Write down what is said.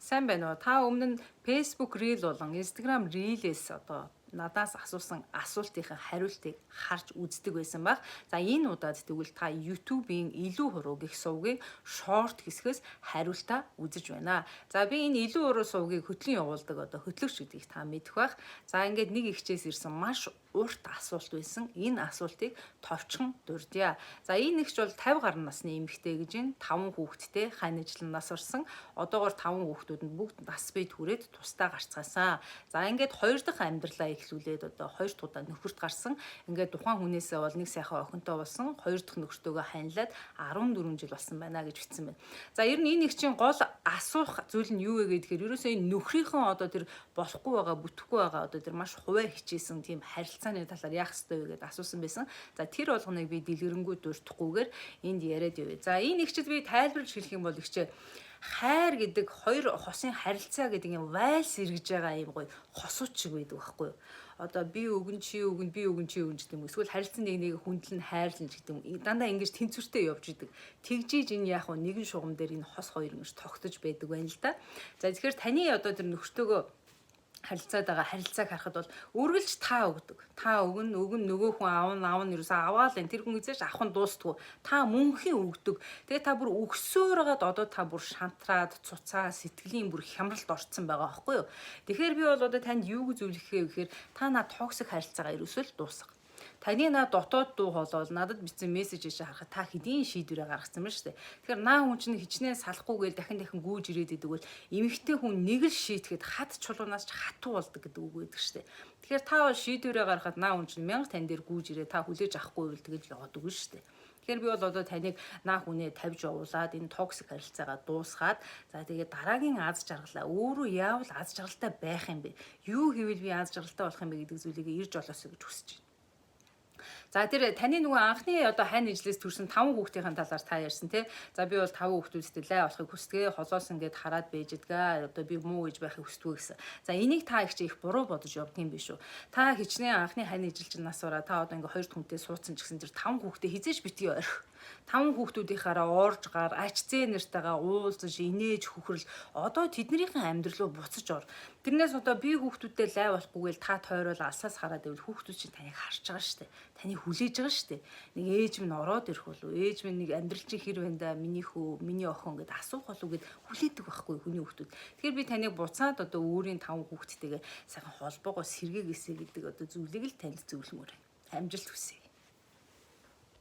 Сайн байна уу? Та өмнө нь Facebook Reel болон Instagram Reel-ээс одоо надаас асуусан асуултын хариултыг харж үздэг байсан баг. За энэ удаад тэгвэл та YouTube-ийн илүү хуруу гэх сувгийг short хэсгээс хариултаа үзэж байна. За би энэ илүү хуруу сувгийг хөтлөн явуулдаг одоо хөтлөгч гэдгийг та мэдэх байх. За ингээд нэг ихчээс ирсэн маш урт асуулт байсан. Энэ асуултыг товчхон дурдъя. За энэ нэгч бол 50 гаруй насны эмэгтэй гэж энэ 5 хүүхэдтэй хань ажлын нас орсон. Одоогоор 5 хүүхдүүд нь бүгд нас бийд хүрээд тусдаа гарцгаасан. За ингээд 2 дахь амьдралаа эхлүүлээд одоо 2 дахь удаа нөхөрт гарсан. Ингээд тухайн хүнээсээ бол нэг сайхан охинтой болсон. 2 дахь нөхөртөөгөө ханилаад 14 жил болсон байна гэж бичсэн байна. За ер нь энэ нэг чинь гол асуух зүйл нь юу вэ гэхээр ерөөсөө энэ нөхрийнхөө одоо тэр болохгүй байгаа, бүтэхгүй байгаа одоо тэр маш хуваа хичээсэн тийм харилцааны талаар яах ёстой вэ гэдээ асуусан байсан. За тэр болгоныг би дэлгэрэнгүй дуртахгүйгээр энд яриад явъя. За энэ нэгчд би тайлбарлаж хэлэх юм бол ихчээ хайр гэдэг хоёр хосын харилцаа гэдэг юм вальс эргэж байгаа юм гоё хосууд шиг байдаг байхгүй юу? Одоо би өгөн чи өгөн би өгөн чи өгөн гэдэг юм. Эсвэл харилцан нэг хүндлэн хайрлан гэдэг юм. Дандаа ингэж тэнцвэртэй явж идэг. Тэгжиж энэ яг нэгэн шугам дээр энэ хос хоёр ингэж тогтож байдаг байна л да. За тэгэхээр таны одоо тэр нөхөртөөгөө харилцаад байгаа харилцааг харахад бол үргэлж та өгдөг. Та өгнө нөгөө хүн аавн ерөөсөө аваал энэ тэр хүн эзэж авах нь дуустгүй. Та мөнхийн өгдөг. Тэгээ та бүр өгсөөр хагаад одоо та бүр шантраад цуцаа сэтгэлийн бүр хямралд орцсон байгаа байхгүй юу? Тэгэхээр би бол одоо танд юу гэж зөвлөхөө гэхээр та над токсик харилцаагаа ерөөсөө л дуусгах. Таны наа дотоод дуу хоолол надад бичсэн мессежээс харахад та хэдийн шийдвэрээ гаргацсан байна шүү дээ. Тэгэхээр наа хүн чинь хичнээн салахгүйгээл дахин гүйж ирээд идэг бол эмэгтэй хүн нэг л шийтгэхэд хат чулуунаас ч хатуу болдог гэдэг үг байдаг шүү дээ. Тэгэхээр та бол шийдвэрээ гаргахад наа хүн чинь мянга тань дээр гүйж ирээ та хүлээж авахгүй бол тэгэл л яваад үгүй шүү дээ. Тэгэхээр би бол одоо таныг наа хүнээ тавьж явуулаад энэ токсик харилцаагаа дуусгаад за тэгээд дараагийн аз жаргалаа өөрөө яавал аз жаргалтай байх юм бэ? Юу хийвэл би аз жаргалтай болох юм бэ гэдэг зүйлийг ирж олоосоо гэж хүсэж байна. За тэр таны нөгөө анхны одоо хань ижлээс төрсэн 5 хүүхдийн талаар та ярьсан тий. За би бол 5 хүүхдүүдтэй лай болохыг хүсдэг. Холоос ингээд хараад байж дгаа. Одоо би муу гэж байхыг хүсдэг гэсэн. За энийг та их буруу бодож явдаг юм биш үү? Та хичнээн анхны хань ижилчин нас ураа та одоо ингээд 2 хүнтэй суудсан ч гэсэн тэр 5 хүүхдээ хизээж битгий орхих. 5 хүүхдүүдийнхаараа орж гар ач зээ нартайгаа уулзаж инээж хөхрөл одоо тэднийхэн амьдрал руу буцаж ор. Тэрнээс одоо би хүүхдүүдтэй лай болохгүйгээл та тойрол алсаас хараад ивэл хүүхдүүд чинь таныг харж байгаа штэ. Таныг хүлээж байгаа штэ. Нэг ээж минь ороод ирэх болов. Ээж минь нэг амьдрал чинь хэр байна да миний хүү, миний охин гэд асуух болов гэд хүлээдэг байхгүй хүний хүүхдүүд. Тэгэхээр би таныг буцаад одоо өөрийн 5 хүүхдтэйгээ сайхан холбоогоо сэргээгээсэй гэдэг одоо зүйлийг л танд зөвлөмөр. Амжилт хүсье.